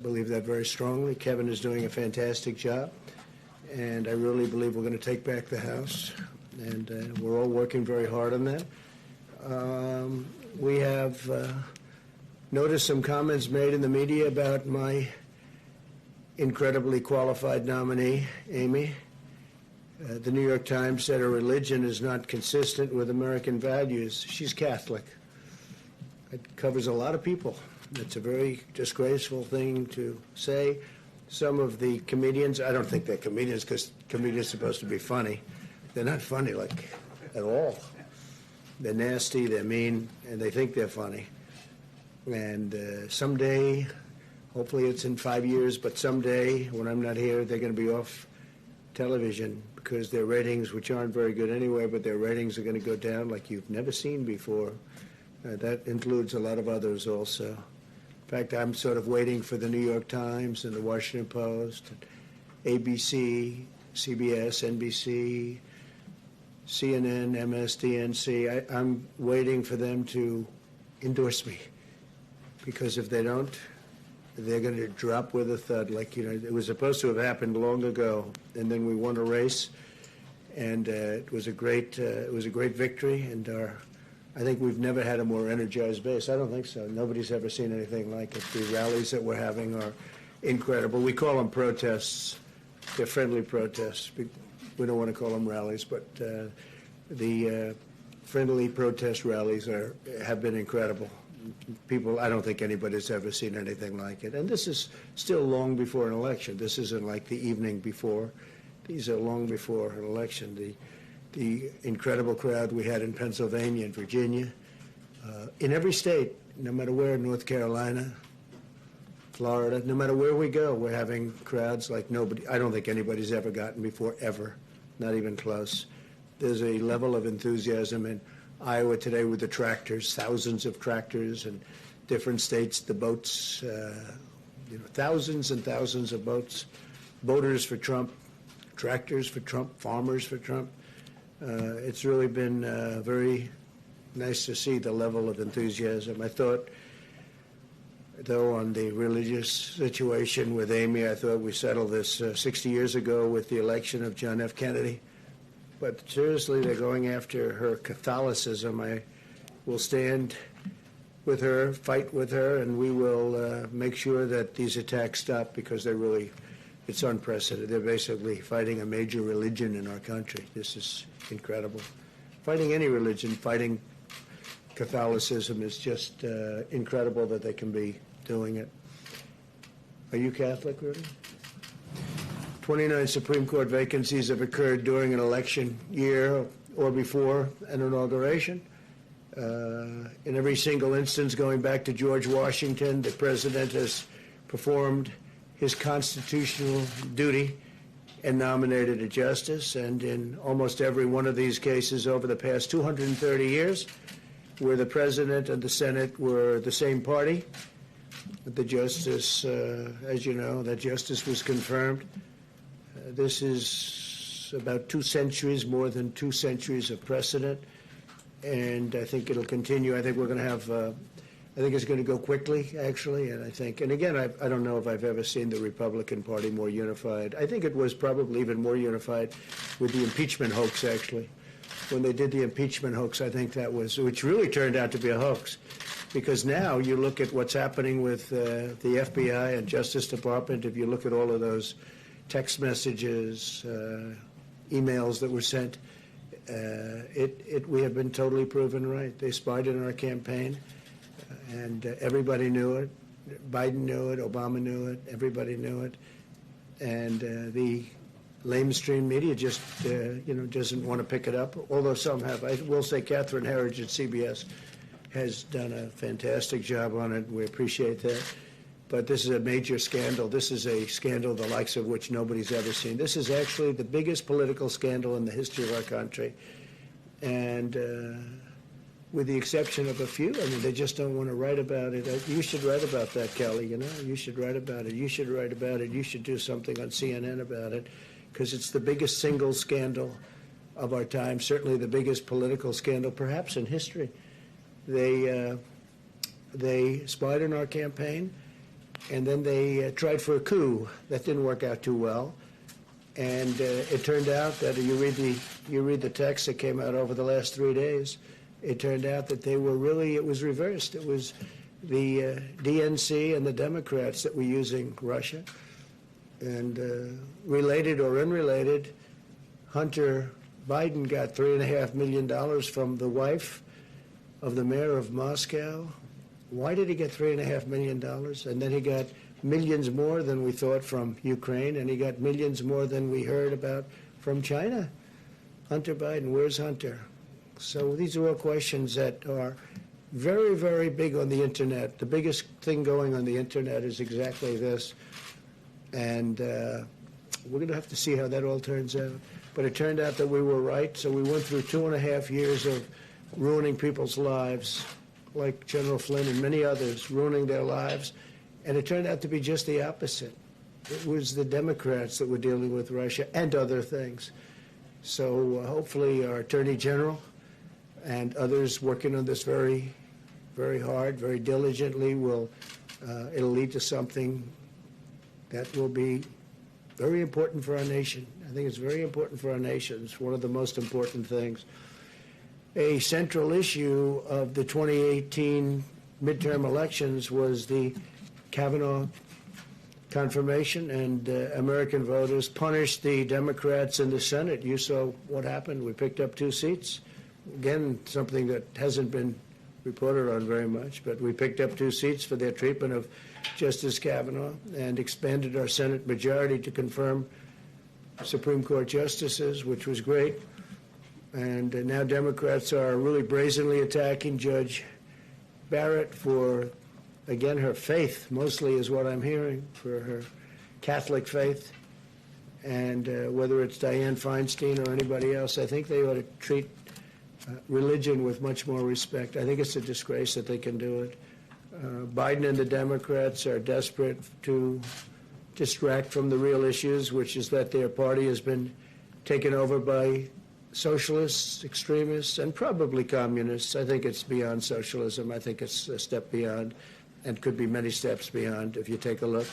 believe that very strongly. Kevin is doing a fantastic job, and I really believe we're going to take back the House, and we're all working very hard on that. We have noticed some comments made in the media about my incredibly qualified nominee, Amy. The New York Times said her religion is not consistent with American values. She's Catholic. It covers a lot of people. It's a very disgraceful thing to say. Some of the comedians, I don't think they're comedians because comedians are supposed to be funny. They're not funny, like, at all. They're nasty, they're mean, and they think they're funny. And someday, hopefully it's in 5 years, but someday when I'm not here, they're going to be off television because their ratings, which aren't very good anyway, but their ratings are going to go down like you've never seen before. That includes a lot of others also. In fact, I'm sort of waiting for the New York Times and the Washington Post, and ABC, CBS, NBC, CNN, MSDNC. I'm waiting for them to endorse me, because if they don't, they're going to drop with a thud. Like, you know, it was supposed to have happened long ago, and then we won a race, and it was a great victory. And I think we've never had a more energized base. I don't think so. Nobody's ever seen anything like it. The rallies that we're having are incredible. We call them protests. They're friendly protests. We don't want to call them rallies, but the friendly protest rallies have been incredible. People, I don't think anybody's ever seen anything like it. And this is still long before an election. This isn't like the evening before. These are long before an election. The incredible crowd we had in Pennsylvania and Virginia, in every state, no matter where, North Carolina, Florida, no matter where we go, we're having crowds like nobody. I don't think anybody's ever gotten before, ever, not even close. There's a level of enthusiasm in Iowa today with the tractors, thousands of tractors, and different states, the boats, thousands and thousands of boats, boaters for Trump, tractors for Trump, farmers for Trump. It's really been very nice to see the level of enthusiasm. I thought, though, on the religious situation with Amy, I thought we settled this 60 years ago with the election of John F. Kennedy. But seriously, they're going after her Catholicism. I will stand with her, fight with her, and we will make sure that these attacks stop, because it's unprecedented. They're basically fighting a major religion in our country. This is incredible. Fighting any religion, fighting Catholicism is just incredible that they can be doing it. Are you Catholic, Rudy? 29 Supreme Court vacancies have occurred during an election year or before an inauguration. In every single instance, going back to George Washington, the president has performed his constitutional duty and nominated a justice. And in almost every one of these cases over the past 230 years, where the president and the Senate were the same party, the justice, as you know, that justice was confirmed. This is about 2 centuries, more than 2 centuries of precedent, and I think it'll continue. I think we're going to have, I think it's going to go quickly, actually, and again, I don't know if I've ever seen the Republican Party more unified. I think it was probably even more unified with the impeachment hoax, actually. When they did the impeachment hoax, I think that was, which really turned out to be a hoax, because now you look at what's happening with the FBI and Justice Department. If you look at all of those text messages, emails that were sent, we have been totally proven right. They spied on our campaign, and everybody knew it. Biden knew it, Obama knew it, everybody knew it, and the lamestream media just doesn't want to pick it up, although some have. I will say Catherine Herridge at CBS has done a fantastic job on it. We appreciate that. But this is a major scandal. This is a scandal the likes of which nobody's ever seen. This is actually the biggest political scandal in the history of our country. And with the exception of a few, I mean, they just don't want to write about it. You should write about that, Kelly, you know. You should write about it. You should write about it. You should do something on CNN about it, because it's the biggest single scandal of our time, certainly the biggest political scandal perhaps in history. They spied on our campaign. And then they tried for a coup. That didn't work out too well. And it turned out that you read the text that came out over the last 3 days. It turned out that they were really, it was reversed. It was the DNC and the Democrats that were using Russia. And related or unrelated, Hunter Biden got $3.5 million from the wife of the mayor of Moscow. Why did he get $3.5 million? And then he got millions more than we thought from Ukraine, and he got millions more than we heard about from China. Hunter Biden, where's Hunter? So these are all questions that are very, very big on the internet. The biggest thing going on the internet is exactly this. And we're going to have to see how that all turns out. But it turned out that we were right. So we went through 2.5 years of ruining people's lives, like General Flynn and many others, ruining their lives. And it turned out to be just the opposite. It was the Democrats that were dealing with Russia and other things. So hopefully our Attorney General and others working on this very, very hard, very diligently it'll lead to something that will be very important for our nation. I think it's very important for our nation. It's one of the most important things. A central issue of the 2018 midterm elections was the Kavanaugh confirmation, and American voters punished the Democrats in the Senate. You saw what happened. We picked up 2 seats. Again, something that hasn't been reported on very much, but we picked up 2 seats for their treatment of Justice Kavanaugh and expanded our Senate majority to confirm Supreme Court justices, which was great. And now Democrats are really brazenly attacking Judge Barrett for, again, her faith, mostly is what I'm hearing, for her Catholic faith. And whether it's Dianne Feinstein or anybody else, I think they ought to treat religion with much more respect. I think it's a disgrace that they can do it. Biden and the Democrats are desperate to distract from the real issues, which is that their party has been taken over by socialists, extremists, and probably communists. I think it's beyond socialism. I think it's a step beyond, and could be many steps beyond if you take a look.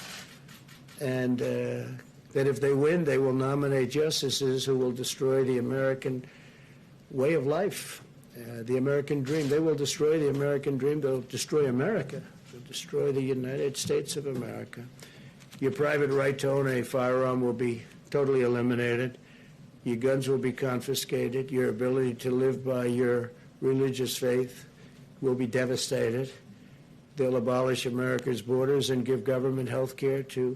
And that if they win, they will nominate justices who will destroy the American way of life, the American dream. They will destroy the American dream. They'll destroy America. They'll destroy the United States of America. Your private right to own a firearm will be totally eliminated. Your guns will be confiscated. Your ability to live by your religious faith will be devastated. They'll abolish America's borders and give government health care to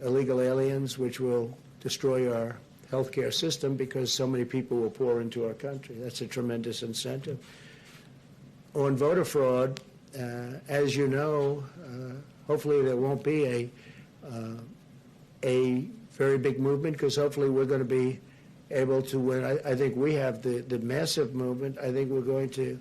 illegal aliens, which will destroy our healthcare system because so many people will pour into our country. That's a tremendous incentive. On voter fraud, as you know, hopefully there won't be a very big movement, because hopefully we're going to be able to win. I think we have the massive movement. I think we're going to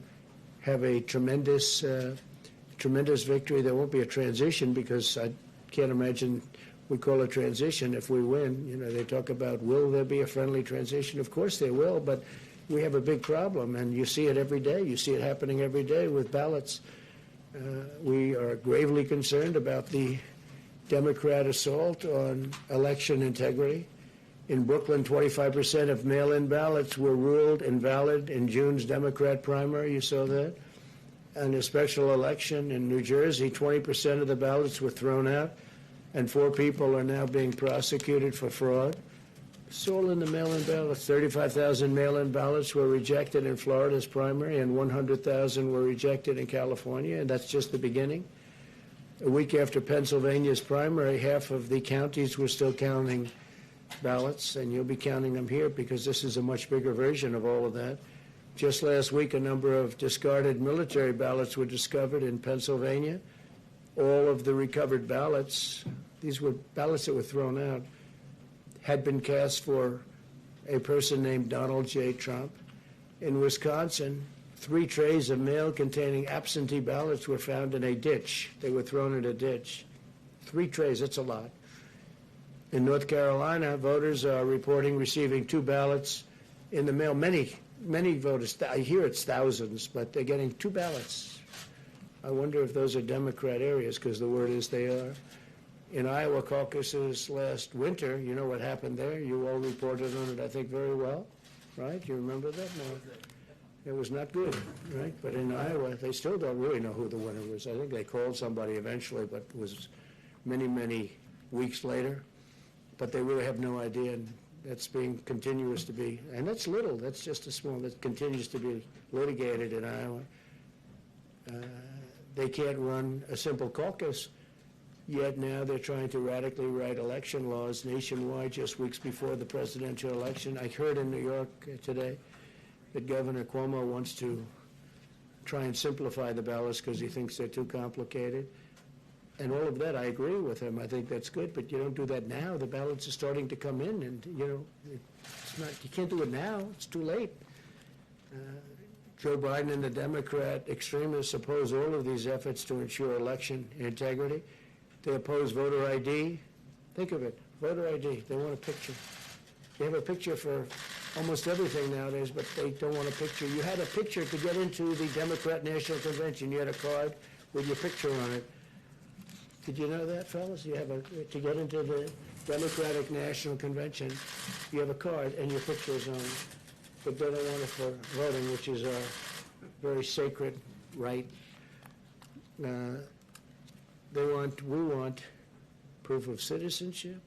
have a tremendous victory. There won't be a transition, because I can't imagine we call a transition if we win. You know, they talk about, will there be a friendly transition? Of course there will, but we have a big problem, and you see it every day. You see it happening every day with ballots. We are gravely concerned about the Democrat assault on election integrity. In Brooklyn, 25% of mail-in ballots were ruled invalid in June's Democrat primary. You saw that. And a special election in New Jersey, 20% of the ballots were thrown out, and 4 people are now being prosecuted for fraud. It's all in the mail-in ballots. 35,000 mail-in ballots were rejected in Florida's primary, and 100,000 were rejected in California, and that's just the beginning. A week after Pennsylvania's primary, half of the counties were still counting ballots, and you'll be counting them here, because this is a much bigger version of all of that. Just last week, a number of discarded military ballots were discovered in Pennsylvania. All of the recovered ballots, these were ballots that were thrown out, had been cast for a person named Donald J. Trump. In Wisconsin, 3 trays of mail containing absentee ballots were found in a ditch. They were thrown in a ditch. 3 trays, that's a lot. In North Carolina, voters are reporting receiving 2 ballots in the mail. Many voters, I hear it's thousands, but they're getting 2 ballots I wonder if those are Democrat areas, because the word is they are. In Iowa caucuses last winter, you know what happened there? You all reported on it, I think, very well, right? You remember that? No. It was not good, right? But in Iowa, they still don't really know who the winner was. I think they called somebody eventually, but it was many, many weeks later. But they really have no idea, and that's being continuous to be, and that's little, that's just a small, that continues to be litigated in Iowa. They can't run a simple caucus, yet now they're trying to radically write election laws nationwide just weeks before the presidential election. I heard in New York today that Governor Cuomo wants to try and simplify the ballots because he thinks they're too complicated. And all of that, I agree with him. I think that's good, but you don't do that now. The ballots are starting to come in, and, you know, it's not, you can't do it now. It's too late. Joe Biden and the Democrat extremists oppose all of these efforts to ensure election integrity. They oppose voter ID. Think of it, voter ID. They want a picture. They have a picture for almost everything nowadays, but they don't want a picture. You had a picture to get into the Democrat National Convention. You had a card with your picture on it. Did you know that, fellas? You have to get into the Democratic National Convention, you have a card and your picture is on it. But they don't want it for voting, which is a very sacred right. We want proof of citizenship,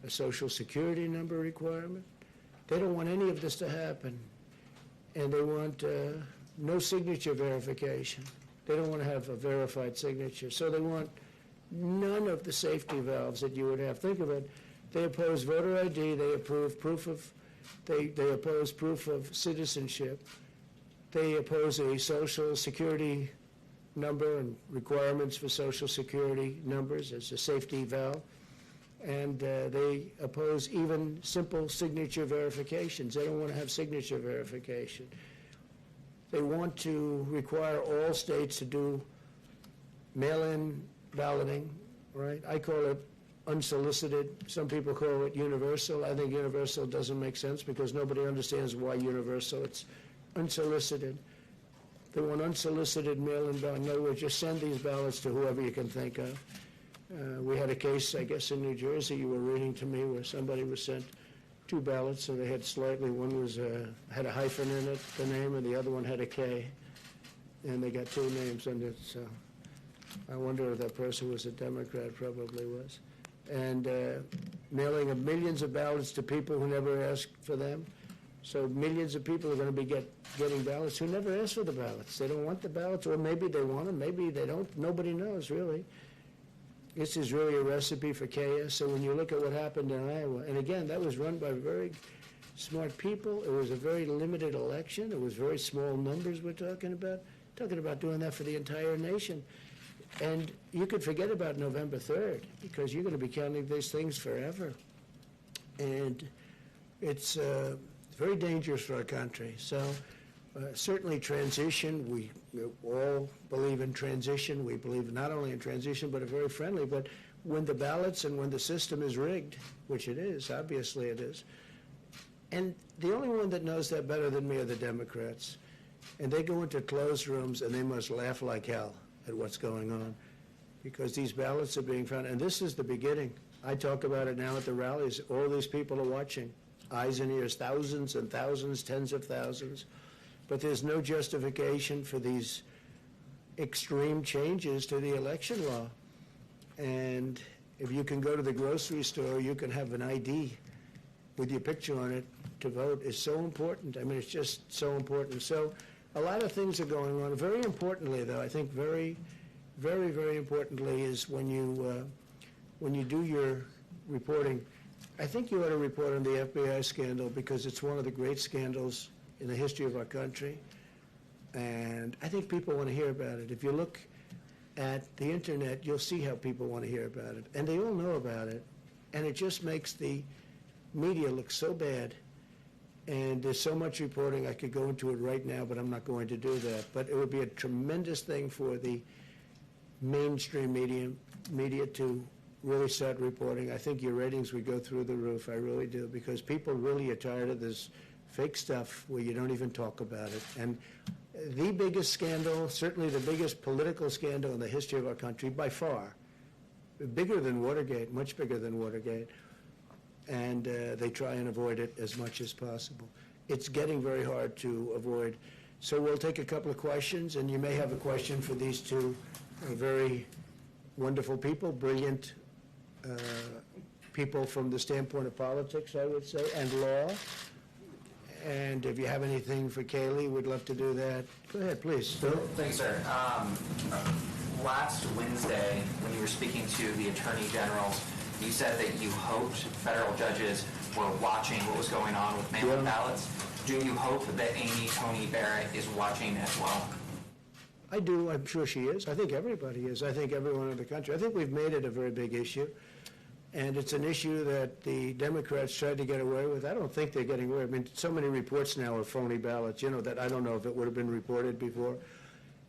a social security number requirement. They don't want any of this to happen. And they want no signature verification. They don't want to have a verified signature. So they want none of the safety valves that you would have. Think of it. They oppose voter ID. They approve proof of, they oppose proof of citizenship. They oppose a social security number and requirements for social security numbers as a safety valve. And they oppose even simple signature verifications. They don't want to have signature verification. They want to require all states to do mail-in balloting, right? I call it unsolicited. Some people call it universal. I think universal doesn't make sense because nobody understands why universal. It's unsolicited. They want unsolicited mail-in balloting. In other words, just send these ballots to whoever you can think of. We had a case, I guess, in New Jersey you were reading to me where somebody was sent 2 ballots, so they had slightly, one was had a hyphen in it, the name, and the other one had a K, and they got 2 names under it. So I wonder if that person was a Democrat, probably was. And mailing of millions of ballots to people who never asked for them. So millions of people are going to be getting ballots who never asked for the ballots. They don't want the ballots, or maybe they want them, maybe they don't. Nobody knows, really. This is really a recipe for chaos. So when you look at what happened in Iowa, and again, that was run by very smart people. It was a very limited election. It was very small numbers we're talking about doing that for the entire nation. And you could forget about November 3rd because you're going to be counting these things forever. And it's very dangerous for our country. So certainly transition, we all believe in transition. We believe not only in transition, but a very friendly. But when the ballots and when the system is rigged, which it is, obviously it is, and the only one that knows that better than me are the Democrats. And they go into closed rooms and they must laugh like hell at what's going on because these ballots are being found. And this is the beginning. I talk about it now at the rallies. All these people are watching. Eyes and ears, thousands and thousands, tens of thousands. But there's no justification for these extreme changes to the election law. And if you can go to the grocery store, you can have an ID with your picture on it to vote is so important. I mean, it's just so important. So a lot of things are going on. Very importantly, though, I think very, very, very importantly is when you do your reporting, I think you ought to report on the FBI scandal because it's one of the great scandals in the history of our country. And I think people want to hear about it. If you look at the internet, you'll see how people want to hear about it. And they all know about it. And it just makes the media look so bad. And there's so much reporting, I could go into it right now, but I'm not going to do that. But it would be a tremendous thing for the mainstream media to really start reporting. I think your ratings would go through the roof. I really do, because people really are tired of this fake stuff where you don't even talk about it. And the biggest scandal, certainly the biggest political scandal in the history of our country, by far, bigger than Watergate, much bigger than Watergate, and they try and avoid it as much as possible. It's getting very hard to avoid. So we'll take a couple of questions, and you may have a question for these two very wonderful people, brilliant people from the standpoint of politics, I would say, and law. And if you have anything for Kayleigh, we'd love to do that. Go ahead, please. Phil? Thanks, sir. Last Wednesday, when you were speaking to the attorney generals, you said that you hoped federal judges were watching what was going on with mail-in ballots. Do you hope that Amy Coney Barrett is watching as well? I do. I'm sure she is. I think everybody is. I think everyone in the country. I think we've made it a very big issue. And it's an issue that the Democrats tried to get away with. I don't think they're getting away. I mean, so many reports now of phony ballots, that I don't know if it would have been reported before.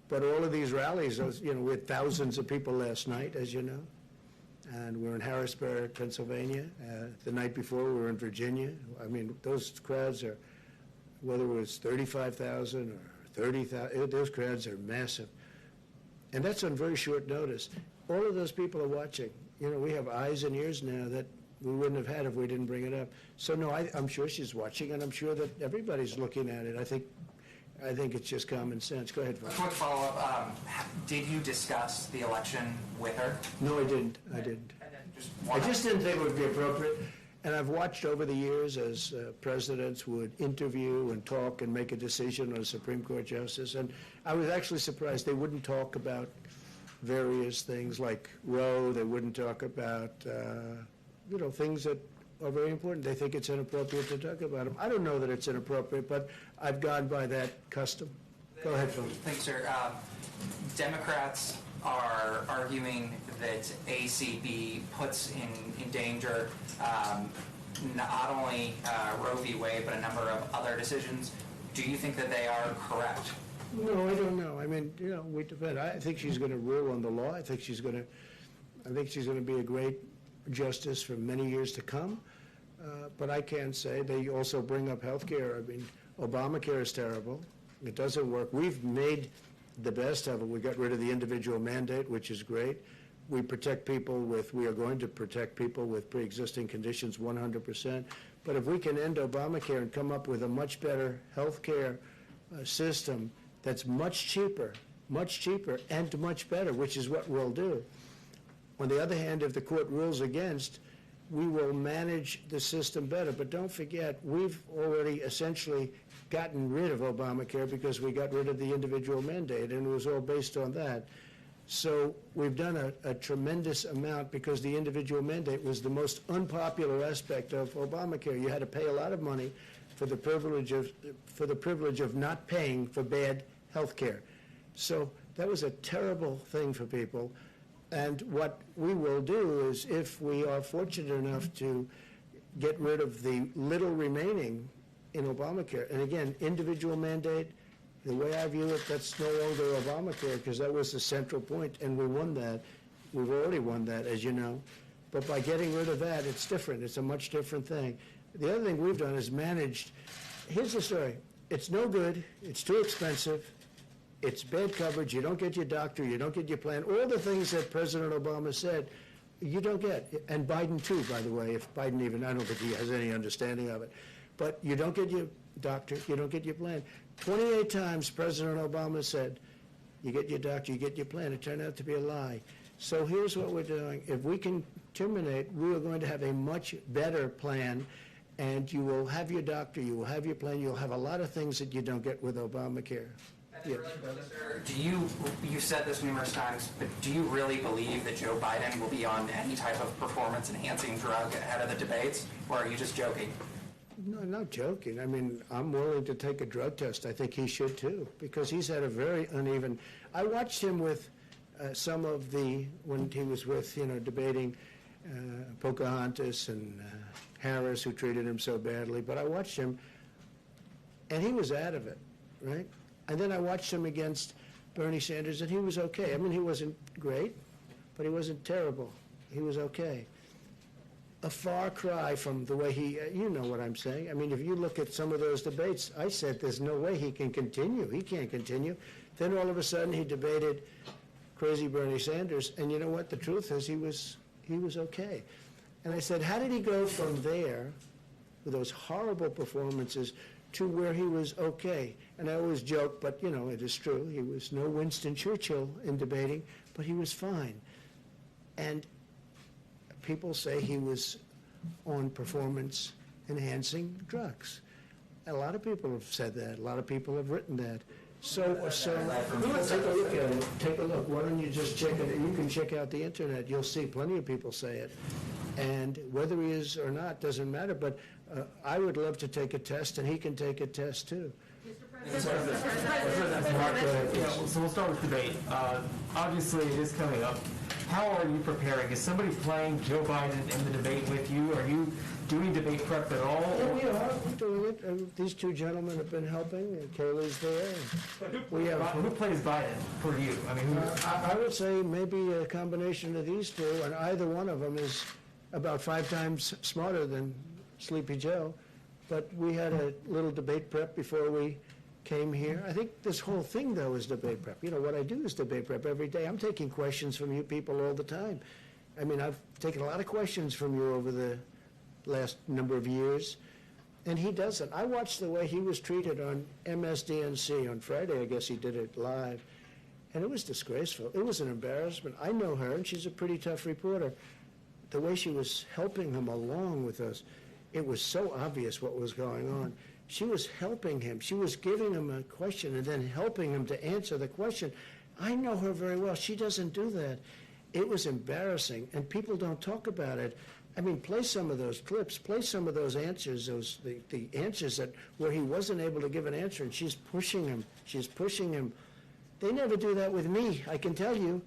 But all of these rallies, with thousands of people last night, as you know. And we're in Harrisburg, Pennsylvania. The night before, we were in Virginia. I mean, those crowds are, whether it was 35,000 or 30,000, those crowds are massive. And that's on very short notice. All of those people are watching. We have eyes and ears now that we wouldn't have had if we didn't bring it up. So no, I'm sure she's watching, and I'm sure that everybody's looking at it. I think it's just common sense. Go ahead, Frank. A quick follow-up. Did you discuss the election with her? No, I didn't. I just didn't think it would be appropriate. And I've watched over the years as presidents would interview and talk and make a decision on a Supreme Court justice. And I was actually surprised they wouldn't talk about various things like Roe. They wouldn't talk about, things that are very important. They think it's inappropriate to talk about them. I don't know that it's inappropriate, but I've gone by that custom. Go ahead, Phil. Thanks, sir. Democrats are arguing that ACB puts in danger not only Roe v. Wade, but a number of other decisions. Do you think that they are correct? No, I don't know. I mean, we depend. I think she's going to rule on the law. I think she's going to be a great justice for many years to come. But I can say they also bring up health care. I mean, Obamacare is terrible. It doesn't work. We've made the best of it. We got rid of the individual mandate, which is great. We are going to protect people with pre-existing conditions 100%. But if we can end Obamacare and come up with a much better health care system that's much cheaper, and much better, which is what we'll do. On the other hand, if the court rules against, we will manage the system better. But don't forget, we've already essentially gotten rid of Obamacare because we got rid of the individual mandate, and it was all based on that. So we've done a tremendous amount because the individual mandate was the most unpopular aspect of Obamacare. You had to pay a lot of money for the privilege of not paying for bad health care. So that was a terrible thing for people. And what we will do is, if we are fortunate enough to get rid of the little remaining in Obamacare, and again, individual mandate, the way I view it, that's no longer Obamacare because that was the central point, and we won that. We've already won that, as you know. But by getting rid of that, it's different. It's a much different thing. The other thing we've done is managed. Here's the story. It's no good. It's too expensive. It's bad coverage. You don't get your doctor. You don't get your plan. All the things that President Obama said, you don't get. And Biden, too, by the way. If Biden even, I don't think he has any understanding of it. But you don't get your doctor. You don't get your plan. 28 times President Obama said, you get your doctor, you get your plan. It turned out to be a lie. So here's what we're doing. If we can terminate, we are going to have a much better plan, and you will have your doctor, you will have your plan, you'll have a lot of things that you don't get with Obamacare. Yeah. You said this numerous times, but do you really believe that Joe Biden will be on any type of performance-enhancing drug ahead of the debates, or are you just joking? No, I'm not joking. I mean, I'm willing to take a drug test. I think he should, too, because he's had a very uneven... I watched him with some of when he was with, debating Pocahontas and Harris, who treated him so badly, but I watched him, and he was out of it, right? And then I watched him against Bernie Sanders, and he was okay. I mean, he wasn't great, but he wasn't terrible. He was okay. a far cry from the way he, you know what I'm saying. I mean, if you look at some of those debates, I said there's no way he can continue. He can't continue. Then all of a sudden he debated crazy Bernie Sanders, and you know what? The truth is he was okay. And I said, how did he go from there with those horrible performances to where he was okay? And I always joke, but you know, it is true. He was no Winston Churchill in debating, but he was fine. And people say he was on performance-enhancing drugs. A lot of people have said that. A lot of people have written that. So take a look at it. Take a look. Why don't you just check it? You can check out the internet. You'll see plenty of people say it. And whether he is or not doesn't matter. But I would love to take a test, and he can take a test too. So we'll start with debate. Obviously, it is coming up. How are you preparing? Is somebody playing Joe Biden in the debate with you? Are you doing debate prep at all? Yeah, we are. We're doing it. These two gentlemen have been helping. And Kaylee's there. Who plays Biden for you? I mean, I would say maybe a combination of these two, and either one of them is about 5 times smarter than Sleepy Joe. But we had a little debate prep before we came here. I think this whole thing, though, is debate prep. You know, what I do is debate prep every day. I'm taking questions from you people all the time. I mean, I've taken a lot of questions from you over the last number of years, and he doesn't. I watched the way he was treated on MSDNC on Friday. I guess he did it live, and it was disgraceful. It was an embarrassment. I know her, and she's a pretty tough reporter. The way she was helping him along with us, it was so obvious what was going on. She was helping him. She was giving him a question and then helping him to answer the question. I know her very well. She doesn't do that. It was embarrassing, and people don't talk about it. I mean, play some of those clips, play some of those answers, the answers that where he wasn't able to give an answer, and she's pushing him. She's pushing him. They never do that with me, I can tell you,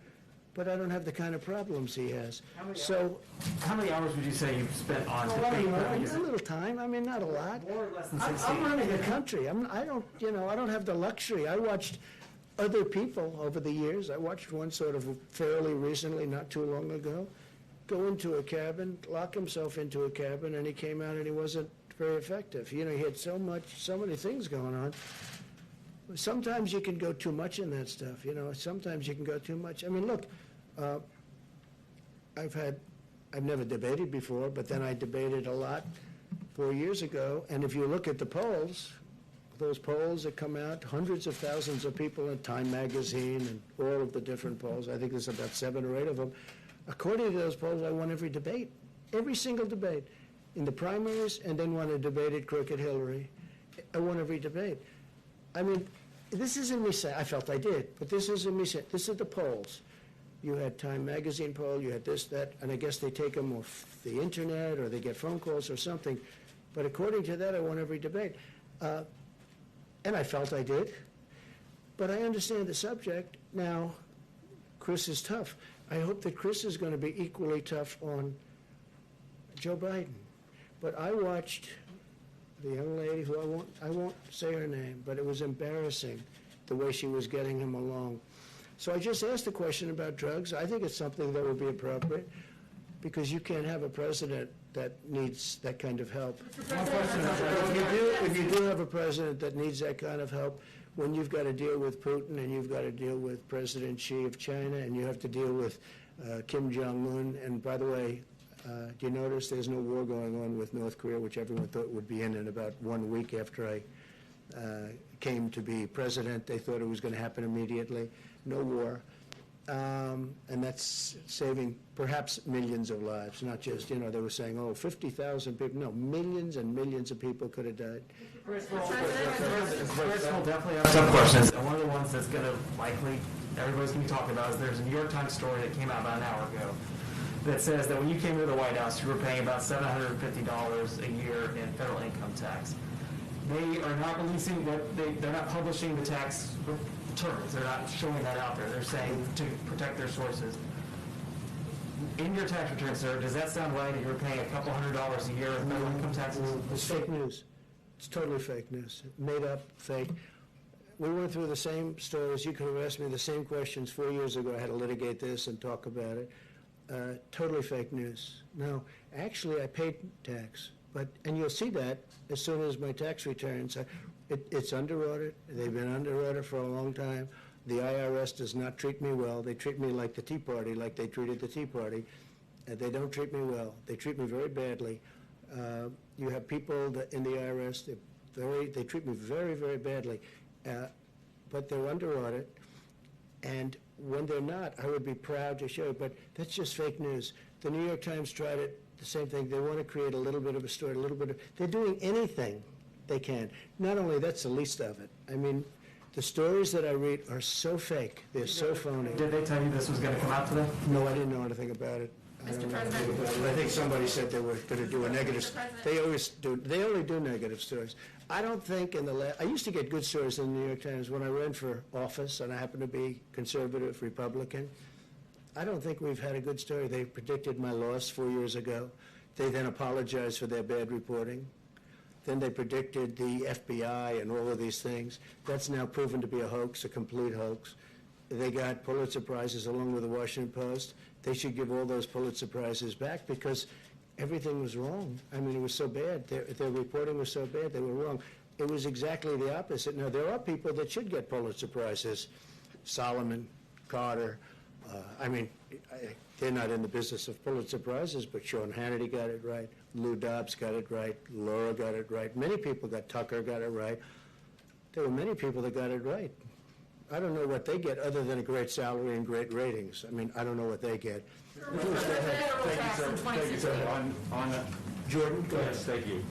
but I don't have the kind of problems he has. How many hours would you say you've spent on debate prep? A little time. I mean, not a lot. More or less than 60. I'm running a country. I don't have the luxury. I watched other people over the years. I watched one sort of fairly recently, not too long ago, go into a cabin, lock himself into a cabin, and he came out and he wasn't very effective. You know, he had so many things going on. Sometimes you can go too much in that stuff, you know. Sometimes you can go too much. I mean, look, I've never debated before, but then I debated a lot 4 years ago. And if you look at the polls, those polls that come out, hundreds of thousands of people in Time magazine and all of the different polls, I think there's about 7 or 8 of them. According to those polls, I won every debate, every single debate. In the primaries, and then when I debated Crooked Hillary, I won every debate. I mean, this isn't me saying, I felt I did, but this isn't me saying, this is the polls. You had Time magazine poll, you had this, that, and I guess they take them off the internet or they get phone calls or something. But according to that, I won every debate. And I felt I did. But I understand the subject. Now, Chris is tough. I hope that Chris is going to be equally tough on Joe Biden. But I watched the young lady who I won't say her name, but it was embarrassing the way she was getting him along. So I just asked a question about drugs. I think it's something that would be appropriate because you can't have a president that needs that kind of help. If you do have a president that needs that kind of help, when you've got to deal with Putin and you've got to deal with President Xi of China and you have to deal with Kim Jong-un, and by the way, do you notice there's no war going on with North Korea, which everyone thought would be in about 1 week after I came to be president. They thought it was going to happen immediately. No war. And that's saving perhaps millions of lives, not just, they were saying, 50,000 people. No, millions and millions of people could have died. Chris will definitely have some questions. And one of the ones that's going to likely, everybody's going to be talking about is there's a New York Times story that came out about an hour ago that says that when you came to the White House, you were paying about $750 a year in federal income tax. They are not releasing they're not publishing the tax returns. They're not showing that out there. They're saying to protect their sources. In your tax return, sir, does that sound right that you're paying a couple $100s a year in federal income taxes? It's fake news. It's totally fake news. Made up, fake. We went through the same stories. You could have asked me the same questions 4 years ago. I had to litigate this and talk about it. totally fake news. No, actually, I paid tax, and you'll see that as soon as my tax returns. It's under audit. They've been under audit for a long time. The IRS does not treat me well. They treat me like the Tea Party, like they treated the Tea Party. They don't treat me well. They treat me very badly. You have people in the IRS, they treat me very, very badly. But they're under audit. And when they're not, I would be proud to show it, but that's just fake news. The New York Times tried it, the same thing. They want to create a little bit of a story, they're doing anything they can. Not only, that's the least of it. I mean, the stories that I read are so fake. They're so phony. Did they tell you this was going to come out today? No, I didn't know anything about it. I don't know anything about it. I think somebody said they were going to do a negative. They always do. They only do negative stories. I don't think I used to get good stories in the New York Times when I ran for office, and I happened to be conservative Republican. I don't think we've had a good story. They predicted my loss 4 years ago. They then apologized for their bad reporting. Then they predicted the FBI and all of these things. That's now proven to be a hoax, a complete hoax. They got Pulitzer Prizes along with the Washington Post. They should give all those Pulitzer Prizes back because everything was wrong. I mean, it was so bad. Their reporting was so bad, they were wrong. It was exactly the opposite. Now, there are people that should get Pulitzer Prizes. Solomon, Carter. They're not in the business of Pulitzer Prizes, but Sean Hannity got it right. Lou Dobbs got it right. Laura got it right. Many people Tucker got it right. There were many people that got it right. I don't know what they get other than a great salary and great ratings. I mean, I don't know what they get. Thank you, sir. Thank you, sir. Jordan, go ahead. Yes, thank you.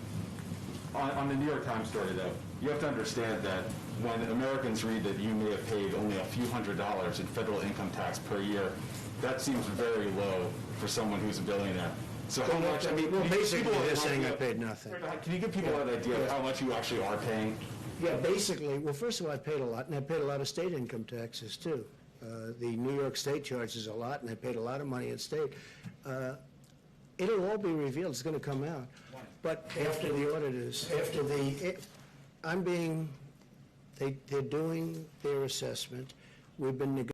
On the New York Times story, though, you have to understand that when Americans read that you may have paid only a few $100s in federal income tax per year, that seems very low for someone who's a billionaire. So how much? I mean, basically, they're saying I paid nothing. Can you give people an idea of how much you actually are paying? Yeah, basically, well, first of all, I paid a lot, and I paid a lot of state income taxes, too. The New York State charges a lot, and I paid a lot of money in state. It'll all be revealed. It's going to come out. But after the auditors, they're doing their assessment. We've been negotiating.